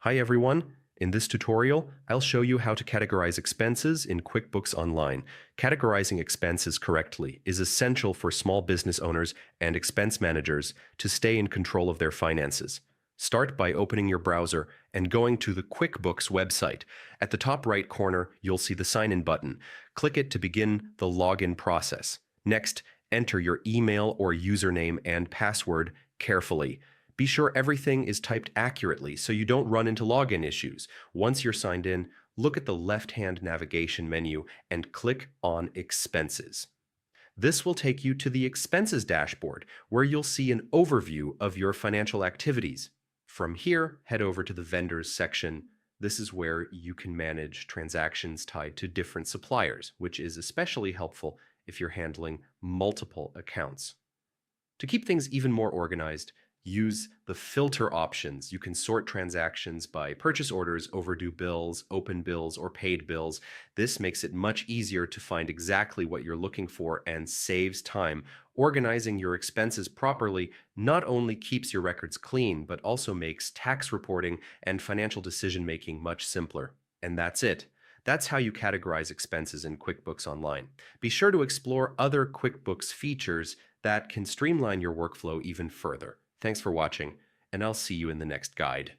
Hi everyone. In this tutorial, I'll show you how to categorize expenses in QuickBooks Online. Categorizing expenses correctly is essential for small business owners and expense managers to stay in control of their finances. Start by opening your browser and going to the QuickBooks website. At the top right corner, you'll see the sign-in button. Click it to begin the login process. Next, enter your email or username and password carefully. Be sure everything is typed accurately so you don't run into login issues. Once you're signed in, look at the left-hand navigation menu and click on Expenses. This will take you to the Expenses dashboard, where you'll see an overview of your financial activities. From here, head over to the Vendors section. This is where you can manage transactions tied to different suppliers, which is especially helpful if you're handling multiple accounts. To keep things even more organized, use the filter options. You can sort transactions by purchase orders, overdue bills, open bills, or paid bills. This makes it much easier to find exactly what you're looking for and saves time. Organizing your expenses properly not only keeps your records clean, but also makes tax reporting and financial decision-making much simpler. And that's it. That's how you categorize expenses in QuickBooks Online. Be sure to explore other QuickBooks features that can streamline your workflow even further. Thanks for watching, and I'll see you in the next guide.